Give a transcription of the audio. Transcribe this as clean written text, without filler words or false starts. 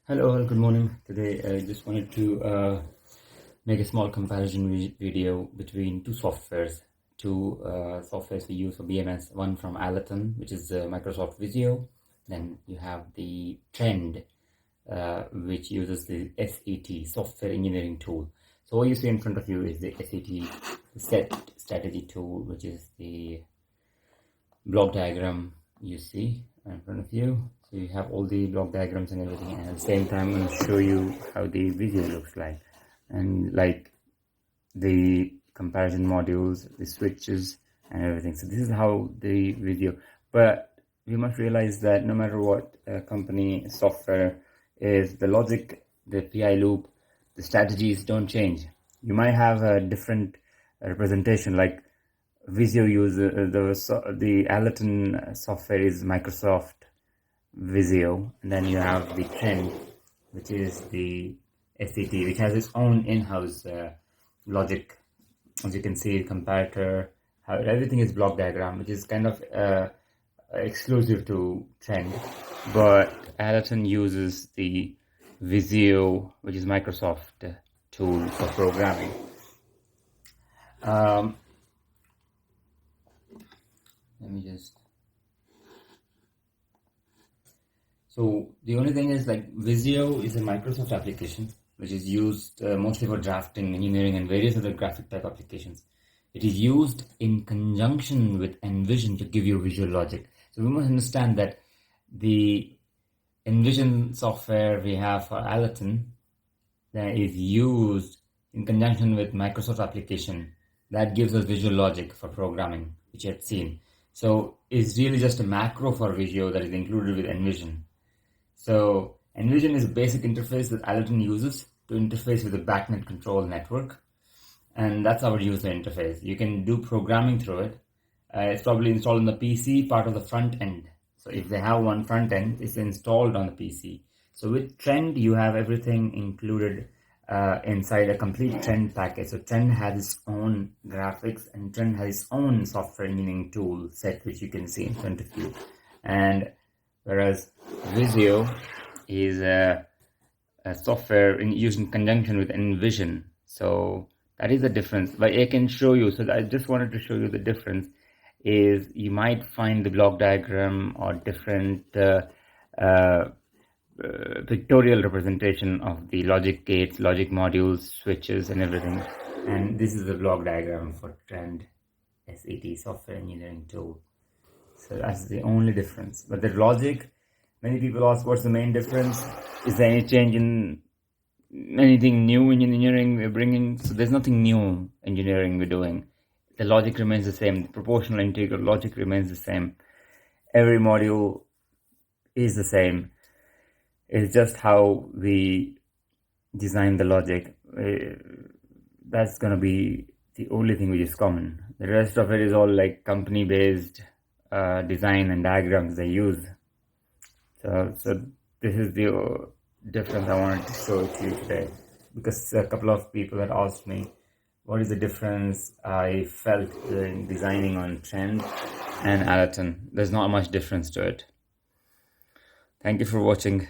Hello, good morning. Today I just wanted to make a small comparison video between two softwares. Two softwares we use for BMS, one from Alerton, which is Microsoft Visio. Then you have the Trend, which uses the SET, Software Engineering Tool. So what you see in front of you is the SET Set Strategy Tool, which is the block diagram you see in front of you. So you have all the block diagrams and everything, and at the same time I'm going to show you how the Visio looks like, and like the comparison modules, the switches and everything. So this is how the Visio, but we must realize that no matter what company software is, the logic, the PI loop, the strategies don't change. You might have a different representation, like Visio uses the Alerton software is Microsoft Visio, and then you have the Trend, which is the SET, which has its own in-house logic. As you can see, comparator, how everything is block diagram, which is kind of exclusive to Trend. But Alerton uses the Visio, which is Microsoft tool for programming. Let me just. So the only thing is, like, Visio is a Microsoft application which is used mostly for drafting, engineering, and various other graphic type applications. It is used in conjunction with Envision to give you visual logic. So we must understand that the Envision software we have for Alerton that is used in conjunction with Microsoft application that gives us visual logic for programming, which you had seen. So it's really just a macro for Visio that is included with Envision. So Envision is a basic interface that Alerton uses to interface with the backnet control network, and that's our user interface. You can do programming through it. It's probably installed on the PC, part of the front end. So if they have one front end, it's installed on the PC. So with Trend, you have everything included inside a complete Trend package. So Trend has its own graphics, and Trend has its own software engineering tool set, which you can see in front of you. And whereas Visio is a software used in conjunction with Envision. So that is the difference. But I can show you. So I just wanted to show you the difference. Is you might find the block diagram or different pictorial representation of the logic gates, logic modules, switches, and everything. And this is the block diagram for Trend SET, Software Engineering Tool. So that's the only difference. But the logic, many people ask, what's the main difference? Is there any change in anything new in engineering we're bringing? So there's nothing new engineering we're doing. The logic remains the same. The proportional integral logic remains the same. Every module is the same. It's just how we design the logic. That's going to be the only thing which is common. The rest of it is all like company-based design and diagrams they use. So this is the difference I wanted to show to you today, because a couple of people had asked me what is the difference I felt in designing on Trend and Alerton. There's not much difference to it. Thank you for watching.